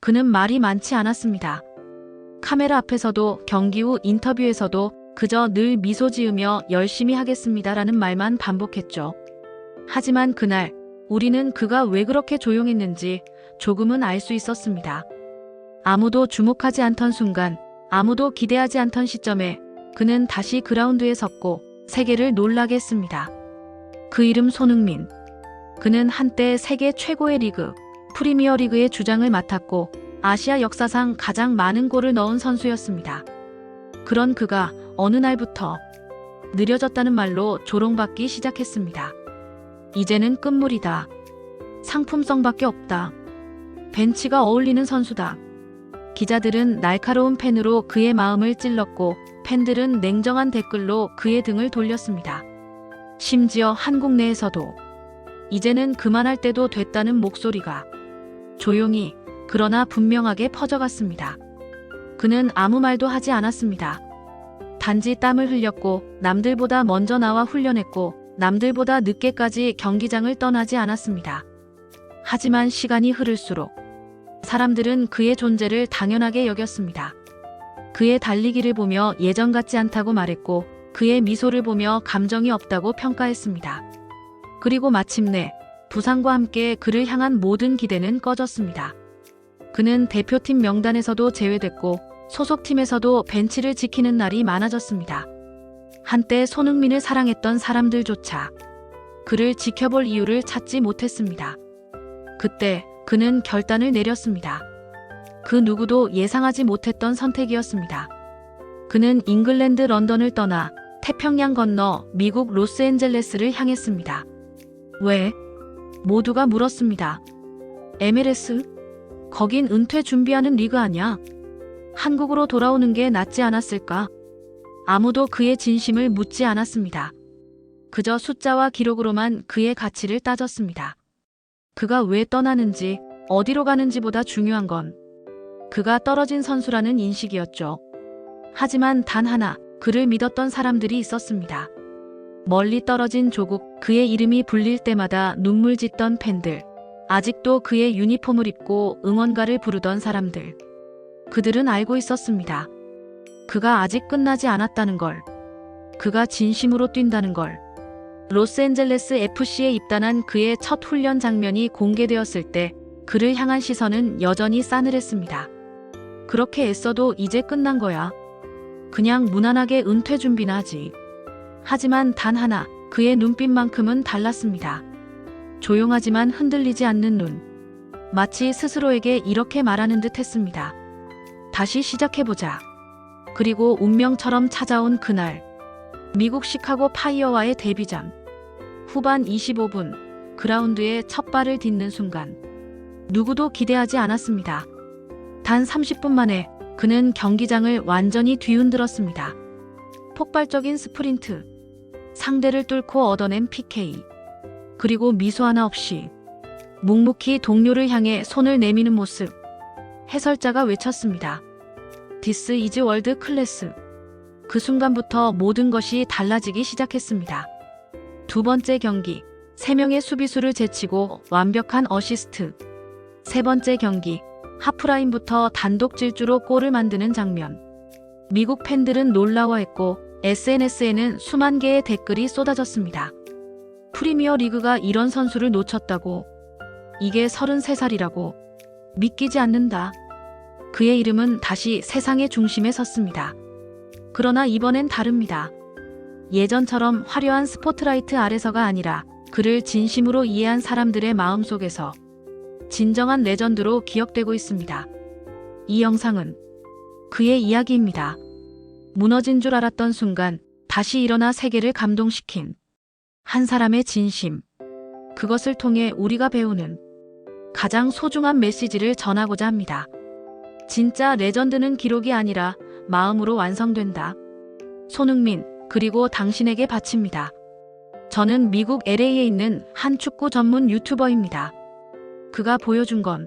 그는 말이 많지 않았습니다. 카메라 앞에서도 경기 후 인터뷰에서도 그저 늘 미소 지으며 열심히 하겠습니다라는 말만 반복했죠. 하지만 그날 우리는 그가 왜 그렇게 조용했는지 조금은 알 수 있었습니다. 아무도 주목하지 않던 순간, 아무도 기대하지 않던 시점에 그는 다시 그라운드에 섰고 세계를 놀라게 했습니다. 그 이름 손흥민. 그는 한때 세계 최고의 리그, 프리미어리그의 주장을 맡았고 아시아 역사상 가장 많은 골을 넣은 선수였습니다. 그런 그가 어느 날부터 느려졌다는 말로 조롱받기 시작했습니다. 이제는 끝물이다. 상품성밖에 없다. 벤치가 어울리는 선수다. 기자들은 날카로운 펜으로 그의 마음을 찔렀고 팬들은 냉정한 댓글로 그의 등을 돌렸습니다. 심지어 한국 내에서도 이제는 그만할 때도 됐다는 목소리가 조용히 그러나 분명하게 퍼져갔습니다. 그는 아무 말도 하지 않았습니다. 단지 땀을 흘렸고 남들보다 먼저 나와 훈련했고 남들보다 늦게까지 경기장을 떠나지 않았습니다. 하지만 시간이 흐를수록 사람들은 그의 존재를 당연하게 여겼습니다. 그의 달리기를 보며 예전 같지 않다고 말했고 그의 미소를 보며 감정이 없다고 평가했습니다. 그리고 마침내 부상과 함께 그를 향한 모든 기대는 꺼졌습니다. 그는 대표팀 명단에서도 제외됐고 소속팀에서도 벤치를 지키는 날이 많아졌습니다. 한때 손흥민을 사랑했던 사람들조차 그를 지켜볼 이유를 찾지 못했습니다. 그때 그는 결단을 내렸습니다. 그 누구도 예상하지 못했던 선택이었습니다. 그는 잉글랜드 런던을 떠나 태평양 건너 미국 로스앤젤레스를 향했습니다. 왜? 모두가 물었습니다. MLS? 거긴 은퇴 준비하는 리그 아냐? 한국으로 돌아오는 게 낫지 않았을까? 아무도 그의 진심을 묻지 않았습니다. 그저 숫자와 기록으로만 그의 가치를 따졌습니다. 그가 왜 떠나는지, 어디로 가는지보다 중요한 건 그가 떨어진 선수라는 인식이었죠. 하지만 단 하나, 그를 믿었던 사람들이 있었습니다. 멀리 떨어진 조국, 그의 이름이 불릴 때마다 눈물 짓던 팬들, 아직도 그의 유니폼을 입고 응원가를 부르던 사람들. 그들은 알고 있었습니다. 그가 아직 끝나지 않았다는 걸. 그가 진심으로 뛴다는 걸. 로스앤젤레스 FC에 입단한 그의 첫 훈련 장면이 공개되었을 때 그를 향한 시선은 여전히 싸늘했습니다. 그렇게 애써도 이제 끝난 거야. 그냥 무난하게 은퇴 준비나 하지. 하지만 단 하나, 그의 눈빛만큼은 달랐습니다. 조용하지만 흔들리지 않는 눈. 마치 스스로에게 이렇게 말하는 듯 했습니다. 다시 시작해보자. 그리고 운명처럼 찾아온 그날. 미국 시카고 파이어와의 데뷔전. 후반 25분, 그라운드에 첫 발을 딛는 순간. 누구도 기대하지 않았습니다. 단 30분 만에 그는 경기장을 완전히 뒤흔들었습니다. 폭발적인 스프린트. 상대를 뚫고 얻어낸 PK. 그리고 미소 하나 없이 묵묵히 동료를 향해 손을 내미는 모습. 해설자가 외쳤습니다. This is world class. 그 순간부터 모든 것이 달라지기 시작했습니다. 두 번째 경기, 3명의 수비수를 제치고 완벽한 어시스트. 세 번째 경기, 하프라인부터 단독 질주로 골을 만드는 장면. 미국 팬들은 놀라워했고 SNS에는 수만 개의 댓글이 쏟아졌습니다. 프리미어 리그가 이런 선수를 놓쳤다고. 이게 33살이라고. 믿기지 않는다. 그의 이름은 다시 세상의 중심에 섰습니다. 그러나 이번엔 다릅니다. 예전처럼 화려한 스포트라이트 아래서가 아니라 그를 진심으로 이해한 사람들의 마음속에서 진정한 레전드로 기억되고 있습니다. 이 영상은 그의 이야기입니다. 무너진 줄 알았던 순간 다시 일어나 세계를 감동시킨 한 사람의 진심. 그것을 통해 우리가 배우는 가장 소중한 메시지를 전하고자 합니다. 진짜 레전드는 기록이 아니라 마음으로 완성된다. 손흥민, 그리고 당신에게 바칩니다. 저는 미국 LA에 있는 한 축구 전문 유튜버입니다. 그가 보여준 건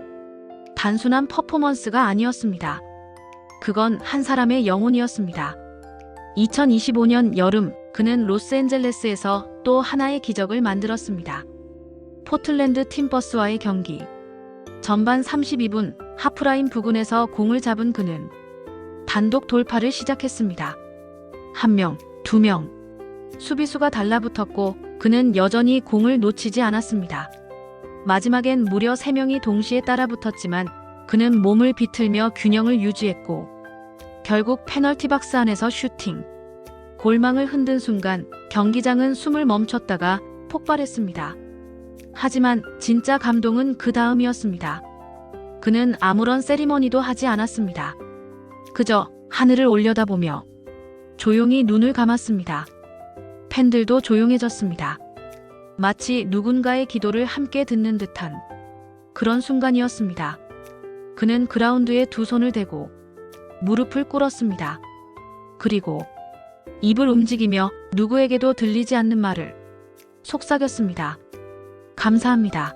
단순한 퍼포먼스가 아니었습니다. 그건 한 사람의 영혼이었습니다. 2025년 여름, 그는 로스앤젤레스에서 또 하나의 기적을 만들었습니다. 포틀랜드 팀버스와의 경기. 전반 32분, 하프라인 부근에서 공을 잡은 그는 단독 돌파를 시작했습니다. 1명, 2명. 수비수가 달라붙었고 그는 여전히 공을 놓치지 않았습니다. 마지막엔 무려 3명이 동시에 따라붙었지만 그는 몸을 비틀며 균형을 유지했고 결국 페널티 박스 안에서 슈팅. 골망을 흔든 순간 경기장은 숨을 멈췄다가 폭발했습니다. 하지만 진짜 감동은 그 다음이었습니다. 그는 아무런 세리머니도 하지 않았습니다. 그저 하늘을 올려다보며 조용히 눈을 감았습니다. 팬들도 조용해졌습니다. 마치 누군가의 기도를 함께 듣는 듯한 그런 순간이었습니다. 그는 그라운드에 두 손을 대고 무릎을 꿇었습니다. 그리고 입을 움직이며 누구에게도 들리지 않는 말을 속삭였습니다. 감사합니다.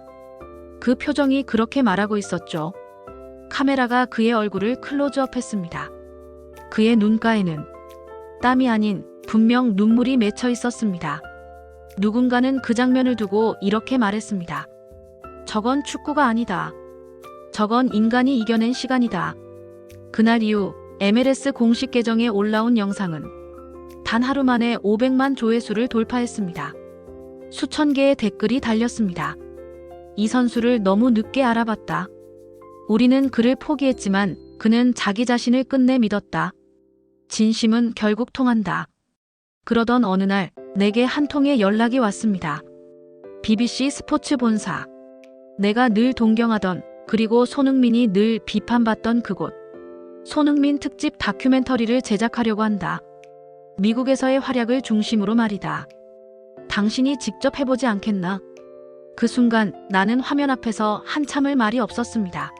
그 표정이 그렇게 말하고 있었죠. 카메라가 그의 얼굴을 클로즈업했습니다. 그의 눈가에는 땀이 아닌 분명 눈물이 맺혀 있었습니다. 누군가는 그 장면을 두고 이렇게 말했습니다. 저건 축구가 아니다. 저건 인간이 이겨낸 시간이다. 그날 이후 MLS 공식 계정에 올라온 영상은 단 하루 만에 500만 조회수를 돌파했습니다. 수천 개의 댓글이 달렸습니다. 이 선수를 너무 늦게 알아봤다. 우리는 그를 포기했지만 그는 자기 자신을 끝내 믿었다. 진심은 결국 통한다. 그러던 어느 날 내게 한 통의 연락이 왔습니다. BBC 스포츠 본사. 내가 늘 동경하던 그리고 손흥민이 늘 비판받던 그곳. 손흥민 특집 다큐멘터리를 제작하려고 한다. 미국에서의 활약을 중심으로 말이다. 당신이 직접 해보지 않겠나? 그 순간 나는 화면 앞에서 한참을 말이 없었습니다.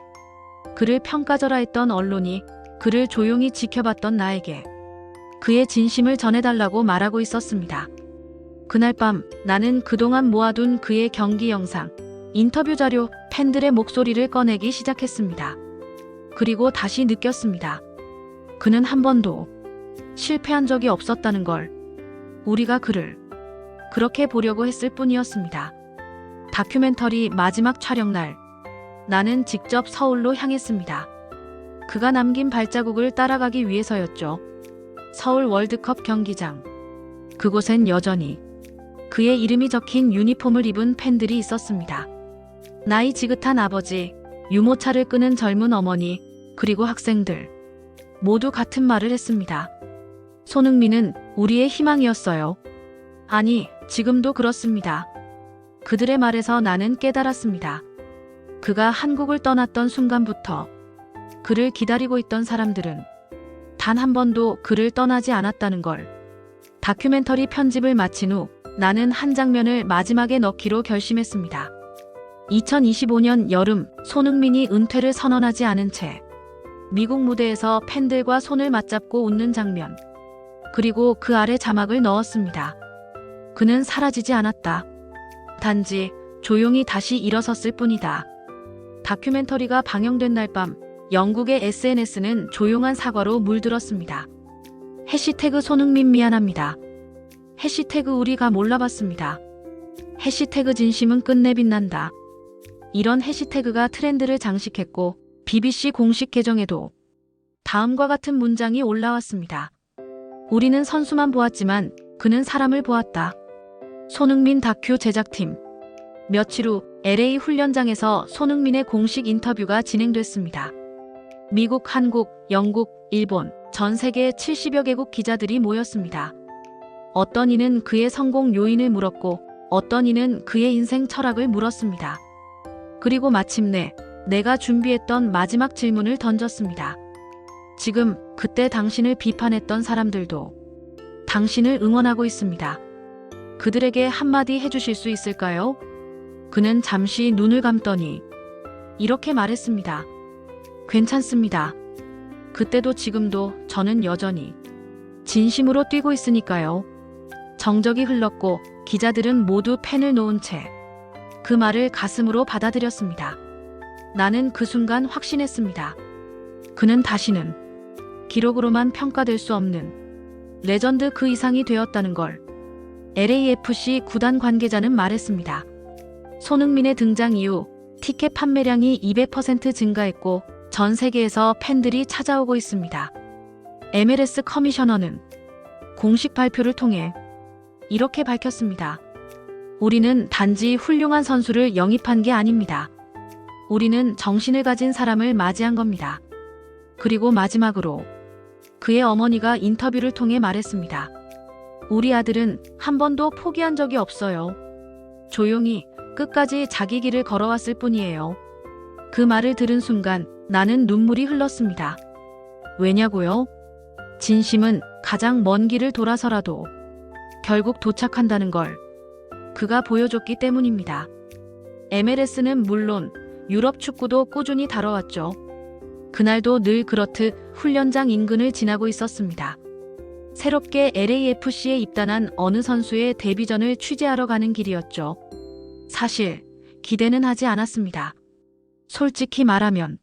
그를 평가절하 했던 언론이 그를 조용히 지켜봤던 나에게 그의 진심을 전해달라고 말하고 있었습니다. 그날 밤 나는 그동안 모아둔 그의 경기 영상, 인터뷰 자료, 팬들의 목소리를 꺼내기 시작했습니다. 그리고 다시 느꼈습니다. 그는 한 번도 실패한 적이 없었다는 걸. 우리가 그를 그렇게 보려고 했을 뿐이었습니다. 다큐멘터리 마지막 촬영 날, 나는 직접 서울로 향했습니다. 그가 남긴 발자국을 따라가기 위해서였죠. 서울 월드컵 경기장. 그곳엔 여전히 그의 이름이 적힌 유니폼을 입은 팬들이 있었습니다. 나이 지긋한 아버지, 유모차를 끄는 젊은 어머니, 그리고 학생들. 모두 같은 말을 했습니다. 손흥민은 우리의 희망이었어요. 아니, 지금도 그렇습니다. 그들의 말에서 나는 깨달았습니다. 그가 한국을 떠났던 순간부터 그를 기다리고 있던 사람들은 단 한 번도 그를 떠나지 않았다는 걸. 다큐멘터리 편집을 마친 후 나는 한 장면을 마지막에 넣기로 결심했습니다. 2025년 여름 손흥민이 은퇴를 선언하지 않은 채 미국 무대에서 팬들과 손을 맞잡고 웃는 장면. 그리고 그 아래 자막을 넣었습니다. 그는 사라지지 않았다. 단지 조용히 다시 일어섰을 뿐이다. 다큐멘터리가 방영된 날 밤 영국의 SNS는 조용한 사과로 물들었습니다. 해시태그 손흥민 미안합니다. 해시태그 우리가 몰라봤습니다. 해시태그 진심은 끝내 빛난다. 이런 해시태그가 트렌드를 장식했고 BBC 공식 계정에도 다음과 같은 문장이 올라왔습니다. 우리는 선수만 보았지만 그는 사람을 보았다. 손흥민 다큐 제작팀. 며칠 후 LA 훈련장에서 손흥민의 공식 인터뷰가 진행됐습니다. 미국, 한국, 영국, 일본, 전 세계 70여 개국 기자들이 모였습니다. 어떤 이는 그의 성공 요인을 물었고 어떤 이는 그의 인생 철학을 물었습니다. 그리고 마침내 내가 준비했던 마지막 질문을 던졌습니다. 지금 그때 당신을 비판했던 사람들도 당신을 응원하고 있습니다. 그들에게 한마디 해주실 수 있을까요? 그는 잠시 눈을 감더니 이렇게 말했습니다. 괜찮습니다. 그때도 지금도 저는 여전히 진심으로 뛰고 있으니까요. 정적이 흘렀고 기자들은 모두 펜을 놓은 채 그 말을 가슴으로 받아들였습니다. 나는 그 순간 확신했습니다. 그는 다시는 기록으로만 평가될 수 없는 레전드 그 이상이 되었다는 걸. LAFC 구단 관계자는 말했습니다. 손흥민의 등장 이후 티켓 판매량이 200% 증가했고 전 세계에서 팬들이 찾아오고 있습니다. MLS 커미셔너는 공식 발표를 통해 이렇게 밝혔습니다. 우리는 단지 훌륭한 선수를 영입한 게 아닙니다. 우리는 정신을 가진 사람을 맞이한 겁니다. 그리고 마지막으로 그의 어머니가 인터뷰를 통해 말했습니다. 우리 아들은 한 번도 포기한 적이 없어요. 조용히 끝까지 자기 길을 걸어왔을 뿐이에요. 그 말을 들은 순간 나는 눈물이 흘렀습니다. 왜냐고요? 진심은 가장 먼 길을 돌아서라도 결국 도착한다는 걸 그가 보여줬기 때문입니다. MLS는 물론 유럽 축구도 꾸준히 다뤄왔죠. 그날도 늘 그렇듯 훈련장 인근을 지나고 있었습니다. 새롭게 LAFC에 입단한 어느 선수의 데뷔전을 취재하러 가는 길이었죠. 사실 기대는 하지 않았습니다. 솔직히 말하면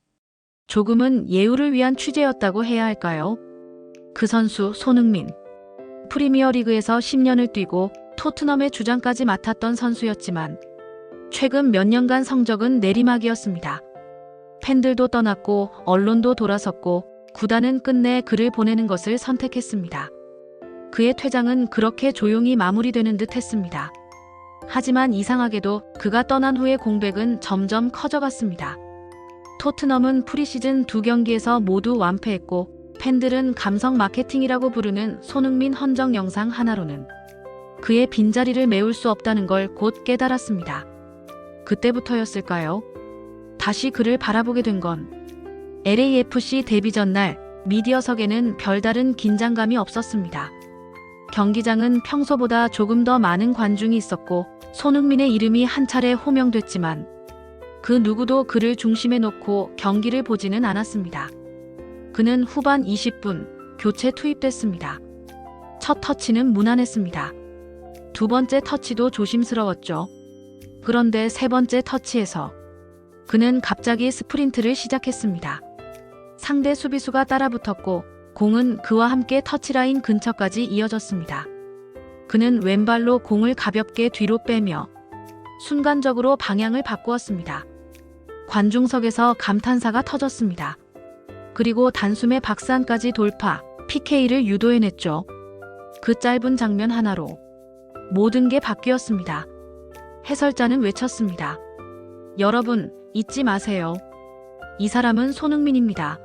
조금은 예우를 위한 취재였다고 해야 할까요? 그 선수 손흥민. 프리미어리그에서 10년을 뛰고 토트넘의 주장까지 맡았던 선수였지만 최근 몇 년간 성적은 내리막이었습니다. 팬들도 떠났고 언론도 돌아섰고 구단은 끝내 그를 보내는 것을 선택했습니다. 그의 퇴장은 그렇게 조용히 마무리되는 듯 했습니다. 하지만 이상하게도 그가 떠난 후의 공백은 점점 커져갔습니다. 토트넘은 프리시즌 2경기에서 모두 완패했고 팬들은 감성 마케팅이라고 부르는 손흥민 헌정 영상 하나로는 그의 빈자리를 메울 수 없다는 걸 곧 깨달았습니다. 그때부터였을까요? 다시 그를 바라보게 된 건 LAFC 데뷔 전날 미디어석에는 별다른 긴장감이 없었습니다. 경기장은 평소보다 조금 더 많은 관중이 있었고 손흥민의 이름이 한 차례 호명됐지만 그 누구도 그를 중심에 놓고 경기를 보지는 않았습니다. 그는 후반 20분 교체 투입됐습니다. 첫 터치는 무난했습니다. 두 번째 터치도 조심스러웠죠. 그런데 세 번째 터치에서 그는 갑자기 스프린트를 시작했습니다. 상대 수비수가 따라붙었고 공은 그와 함께 터치라인 근처까지 이어졌습니다. 그는 왼발로 공을 가볍게 뒤로 빼며 순간적으로 방향을 바꾸었습니다. 관중석에서 감탄사가 터졌습니다. 그리고 단숨에 박스안까지 돌파, PK를 유도해냈죠. 그 짧은 장면 하나로 모든 게 바뀌었습니다. 해설자는 외쳤습니다. 여러분, 잊지 마세요. 이 사람은 손흥민입니다.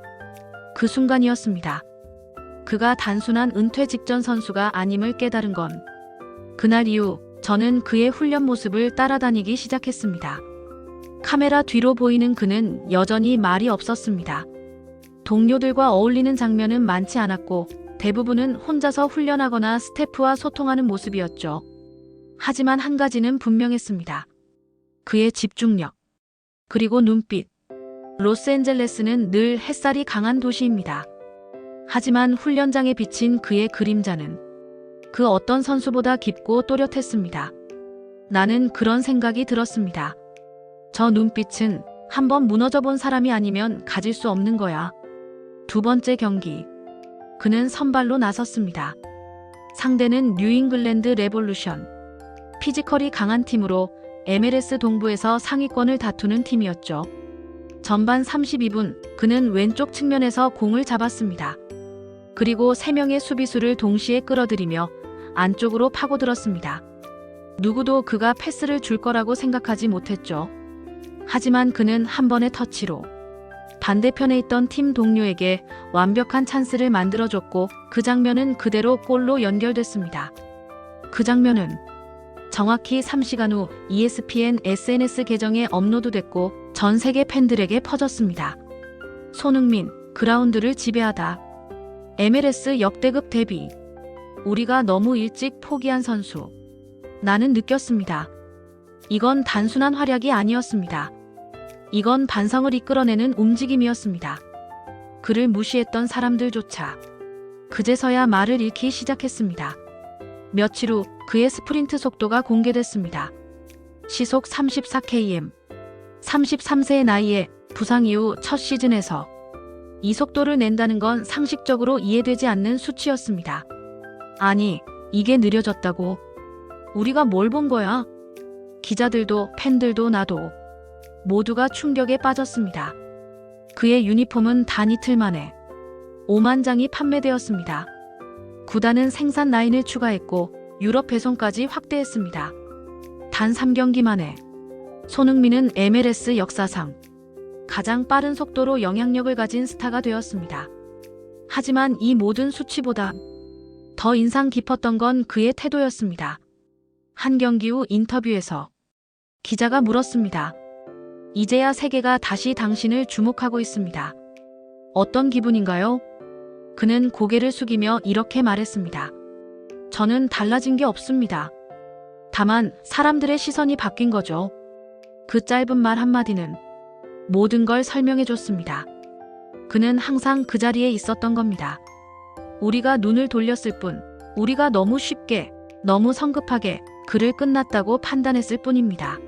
그 순간이었습니다. 그가 단순한 은퇴 직전 선수가 아님을 깨달은 건 그날 이후 저는 그의 훈련 모습을 따라다니기 시작했습니다. 카메라 뒤로 보이는 그는 여전히 말이 없었습니다. 동료들과 어울리는 장면은 많지 않았고 대부분은 혼자서 훈련하거나 스태프와 소통하는 모습이었죠. 하지만 한 가지는 분명했습니다. 그의 집중력, 그리고 눈빛. 로스앤젤레스는 늘 햇살이 강한 도시입니다. 하지만 훈련장에 비친 그의 그림자는 그 어떤 선수보다 깊고 또렷했습니다. 나는 그런 생각이 들었습니다. 저 눈빛은 한번 무너져 본 사람이 아니면 가질 수 없는 거야. 두 번째 경기. 그는 선발로 나섰습니다. 상대는 뉴잉글랜드 레볼루션. 피지컬이 강한 팀으로 MLS 동부에서 상위권을 다투는 팀이었죠. 전반 32분 그는 왼쪽 측면에서 공을 잡았습니다. 그리고 3명의 수비수를 동시에 끌어들이며 안쪽으로 파고들었습니다. 누구도 그가 패스를 줄 거라고 생각하지 못했죠. 하지만 그는 한 번의 터치로 반대편에 있던 팀 동료에게 완벽한 찬스를 만들어줬고 그 장면은 그대로 골로 연결됐습니다. 그 장면은 정확히 3시간 후 ESPN SNS 계정에 업로드됐고 전 세계 팬들에게 퍼졌습니다. 손흥민, 그라운드를 지배하다. MLS 역대급 데뷔. 우리가 너무 일찍 포기한 선수. 나는 느꼈습니다. 이건 단순한 활약이 아니었습니다. 이건 반성을 이끌어내는 움직임이었습니다. 그를 무시했던 사람들조차 그제서야 말을 잃기 시작했습니다. 며칠 후 그의 스프린트 속도가 공개됐습니다. 시속 34km. 33세의 나이에 부상 이후 첫 시즌에서 이 속도를 낸다는 건 상식적으로 이해되지 않는 수치였습니다. 아니, 이게 느려졌다고? 우리가 뭘 본 거야? 기자들도 팬들도 나도 모두가 충격에 빠졌습니다. 그의 유니폼은 단 이틀 만에 5만 장이 판매되었습니다. 구단은 생산 라인을 추가했고 유럽 배송까지 확대했습니다. 단 3경기 만에 손흥민은 MLS 역사상 가장 빠른 속도로 영향력을 가진 스타가 되었습니다. 하지만 이 모든 수치보다 더 인상 깊었던 건 그의 태도였습니다. 한 경기 후 인터뷰에서 기자가 물었습니다. 이제야 세계가 다시 당신을 주목하고 있습니다. 어떤 기분인가요? 그는 고개를 숙이며 이렇게 말했습니다. 저는 달라진 게 없습니다. 다만 사람들의 시선이 바뀐 거죠. 그 짧은 말 한마디는 모든 걸 설명해 줬습니다. 그는 항상 그 자리에 있었던 겁니다. 우리가 눈을 돌렸을 뿐, 우리가 너무 쉽게, 너무 성급하게 그를 끝났다고 판단했을 뿐입니다.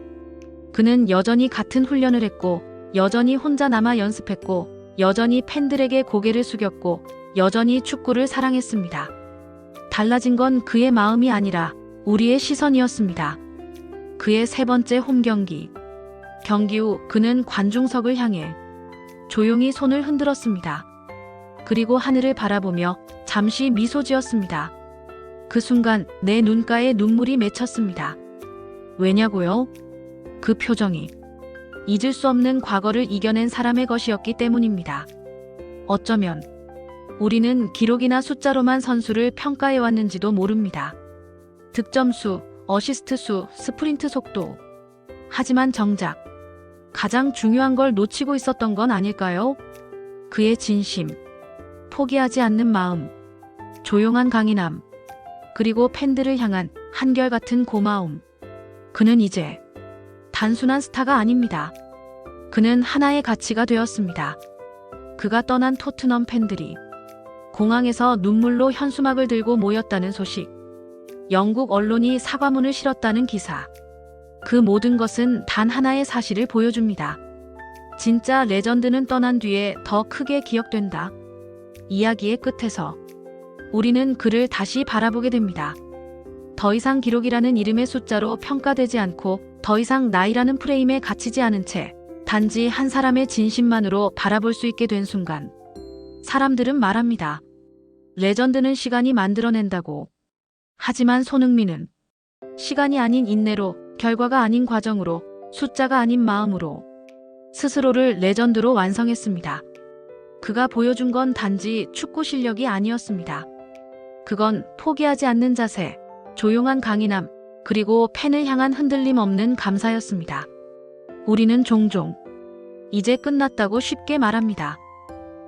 그는 여전히 같은 훈련을 했고, 여전히 혼자 남아 연습했고, 여전히 팬들에게 고개를 숙였고, 여전히 축구를 사랑했습니다. 달라진 건 그의 마음이 아니라 우리의 시선이었습니다. 그의 세 번째 홈 경기. 경기 후 그는 관중석을 향해 조용히 손을 흔들었습니다. 그리고 하늘을 바라보며 잠시 미소 지었습니다. 그 순간 내 눈가에 눈물이 맺혔습니다. 왜냐고요? 그 표정이 잊을 수 없는 과거를 이겨낸 사람의 것이었기 때문입니다. 어쩌면 우리는 기록이나 숫자로만 선수를 평가해 왔는지도 모릅니다. 득점 수, 어시스트 수, 스프린트 속도. 하지만 정작 가장 중요한 걸 놓치고 있었던 건 아닐까요? 그의 진심, 포기하지 않는 마음, 조용한 강인함, 그리고 팬들을 향한 한결같은 고마움. 그는 이제 단순한 스타가 아닙니다. 그는 하나의 가치가 되었습니다. 그가 떠난 토트넘 팬들이 공항에서 눈물로 현수막을 들고 모였다는 소식, 영국 언론이 사과문을 실었다는 기사, 그 모든 것은 단 하나의 사실을 보여줍니다. 진짜 레전드는 떠난 뒤에 더 크게 기억된다. 이야기의 끝에서 우리는 그를 다시 바라보게 됩니다. 더 이상 기록이라는 이름의 숫자로 평가되지 않고 더 이상 나이라는 프레임에 갇히지 않은 채 단지 한 사람의 진심만으로 바라볼 수 있게 된 순간, 사람들은 말합니다. 레전드는 시간이 만들어낸다고. 하지만 손흥민은 시간이 아닌 인내로, 결과가 아닌 과정으로, 숫자가 아닌 마음으로 스스로를 레전드로 완성했습니다. 그가 보여준 건 단지 축구 실력이 아니었습니다. 그건 포기하지 않는 자세, 조용한 강인함, 그리고 팬을 향한 흔들림 없는 감사였습니다. 우리는 종종 이제 끝났다고 쉽게 말합니다.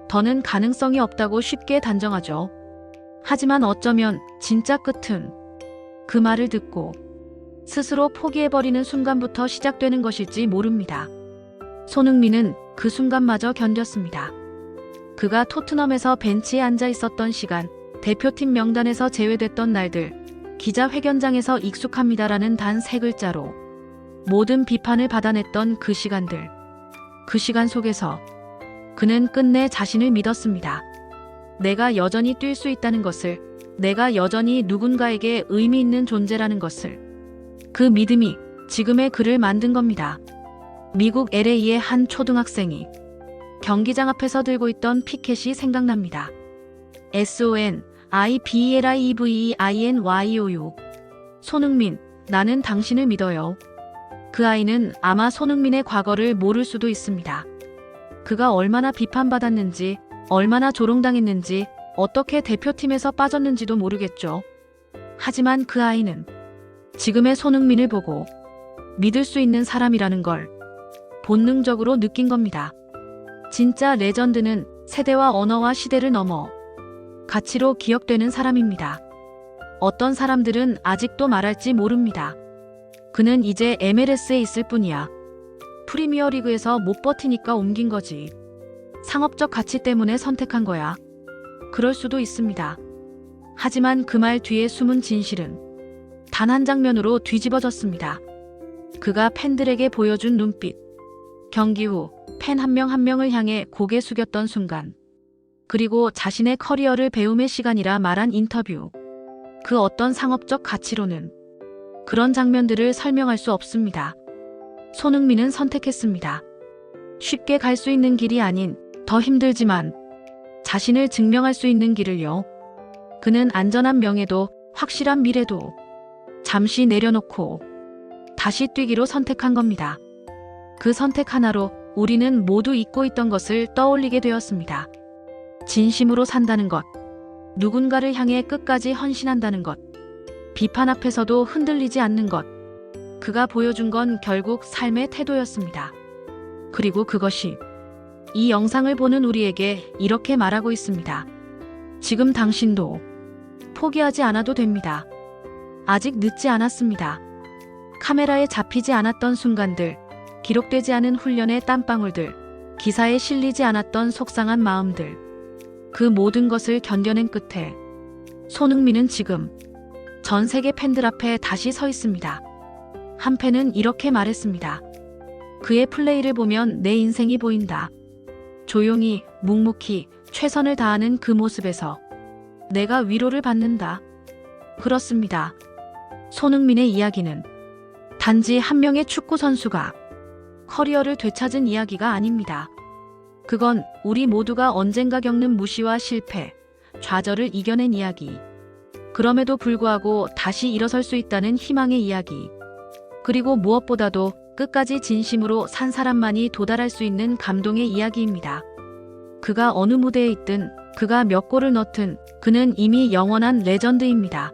더는 가능성이 없다고 쉽게 단정하죠. 하지만 어쩌면 진짜 끝은 그 말을 듣고 스스로 포기해버리는 순간부터 시작되는 것일지 모릅니다. 손흥민은 그 순간마저 견뎠습니다. 그가 토트넘에서 벤치에 앉아 있었던 시간, 대표팀 명단에서 제외됐던 날들, 기자회견장에서 익숙합니다라는 단 3글자로 모든 비판을 받아냈던 그 시간들. 그 시간 속에서 그는 끝내 자신을 믿었습니다. 내가 여전히 뛸 수 있다는 것을, 내가 여전히 누군가에게 의미 있는 존재라는 것을. 그 믿음이 지금의 그를 만든 겁니다. 미국 LA의 한 초등학생이 경기장 앞에서 들고 있던 피켓이 생각납니다. SONIBLIEVEINYOU. 손흥민, 나는 당신을 믿어요. 그 아이는 아마 손흥민의 과거를 모를 수도 있습니다. 그가 얼마나 비판받았는지, 얼마나 조롱당했는지, 어떻게 대표팀에서 빠졌는지도 모르겠죠. 하지만 그 아이는 지금의 손흥민을 보고 믿을 수 있는 사람이라는 걸 본능적으로 느낀 겁니다. 진짜 레전드는 세대와 언어와 시대를 넘어 가치로 기억되는 사람입니다. 어떤 사람들은 아직도 말할지 모릅니다. 그는 이제 MLS에 있을 뿐이야. 프리미어리그에서 못 버티니까 옮긴 거지. 상업적 가치 때문에 선택한 거야. 그럴 수도 있습니다. 하지만 그 말 뒤에 숨은 진실은 단 한 장면으로 뒤집어졌습니다. 그가 팬들에게 보여준 눈빛. 경기 후 팬 한 명 한 명을 향해 고개 숙였던 순간. 그리고 자신의 커리어를 배움의 시간이라 말한 인터뷰. 그 어떤 상업적 가치로는 그런 장면들을 설명할 수 없습니다. 손흥민은 선택했습니다. 쉽게 갈 수 있는 길이 아닌 더 힘들지만 자신을 증명할 수 있는 길을요. 그는 안전한 명예도 확실한 미래도 잠시 내려놓고 다시 뛰기로 선택한 겁니다. 그 선택 하나로 우리는 모두 잊고 있던 것을 떠올리게 되었습니다. 진심으로 산다는 것, 누군가를 향해 끝까지 헌신한다는 것, 비판 앞에서도 흔들리지 않는 것, 그가 보여준 건 결국 삶의 태도였습니다. 그리고 그것이 이 영상을 보는 우리에게 이렇게 말하고 있습니다. 지금 당신도 포기하지 않아도 됩니다. 아직 늦지 않았습니다. 카메라에 잡히지 않았던 순간들, 기록되지 않은 훈련의 땀방울들, 기사에 실리지 않았던 속상한 마음들, 그 모든 것을 견뎌낸 끝에 손흥민은 지금 전 세계 팬들 앞에 다시 서 있습니다. 한 팬은 이렇게 말했습니다. 그의 플레이를 보면 내 인생이 보인다. 조용히, 묵묵히 최선을 다하는 그 모습에서 내가 위로를 받는다. 그렇습니다. 손흥민의 이야기는 단지 한 명의 축구 선수가 커리어를 되찾은 이야기가 아닙니다. 그건 우리 모두가 언젠가 겪는 무시와 실패, 좌절을 이겨낸 이야기. 그럼에도 불구하고 다시 일어설 수 있다는 희망의 이야기. 그리고 무엇보다도 끝까지 진심으로 산 사람만이 도달할 수 있는 감동의 이야기입니다. 그가 어느 무대에 있든, 그가 몇 골을 넣든 그는 이미 영원한 레전드입니다.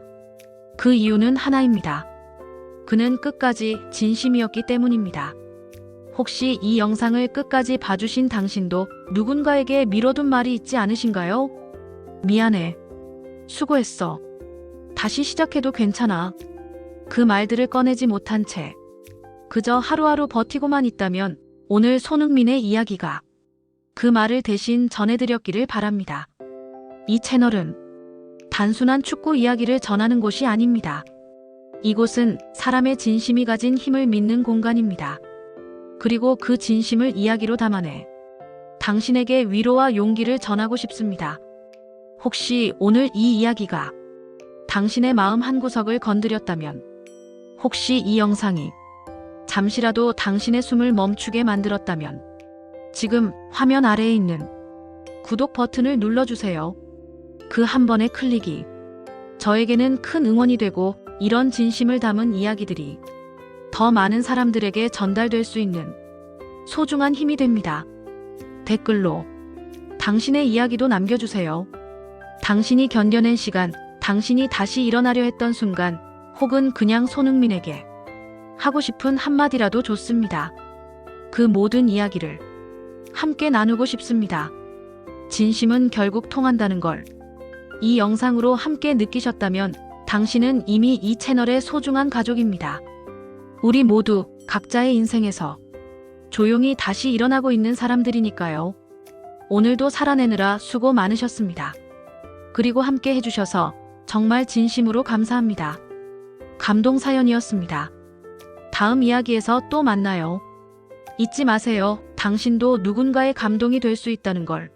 그 이유는 하나입니다. 그는 끝까지 진심이었기 때문입니다. 혹시 이 영상을 끝까지 봐주신 당신도 누군가에게 미뤄둔 말이 있지 않으신가요? 미안해. 수고했어. 다시 시작해도 괜찮아. 그 말들을 꺼내지 못한 채 그저 하루하루 버티고만 있다면 오늘 손흥민의 이야기가 그 말을 대신 전해드렸기를 바랍니다. 이 채널은 단순한 축구 이야기를 전하는 곳이 아닙니다. 이곳은 사람의 진심이 가진 힘을 믿는 공간입니다. 그리고 그 진심을 이야기로 담아내 당신에게 위로와 용기를 전하고 싶습니다. 혹시 오늘 이 이야기가 당신의 마음 한구석을 건드렸다면, 혹시 이 영상이 잠시라도 당신의 숨을 멈추게 만들었다면 지금 화면 아래에 있는 구독 버튼을 눌러주세요. 그 한 번의 클릭이 저에게는 큰 응원이 되고 이런 진심을 담은 이야기들이 더 많은 사람들에게 전달될 수 있는 소중한 힘이 됩니다. 댓글로 당신의 이야기도 남겨주세요. 당신이 견뎌낸 시간, 당신이 다시 일어나려 했던 순간, 혹은 그냥 손흥민에게 하고 싶은 한마디라도 좋습니다. 그 모든 이야기를 함께 나누고 싶습니다. 진심은 결국 통한다는 걸 이 영상으로 함께 느끼셨다면 당신은 이미 이 채널의 소중한 가족입니다. 우리 모두 각자의 인생에서 조용히 다시 일어나고 있는 사람들이니까요. 오늘도 살아내느라 수고 많으셨습니다. 그리고 함께 해주셔서 정말 진심으로 감사합니다. 감동 사연이었습니다. 다음 이야기에서 또 만나요. 잊지 마세요. 당신도 누군가의 감동이 될 수 있다는 걸.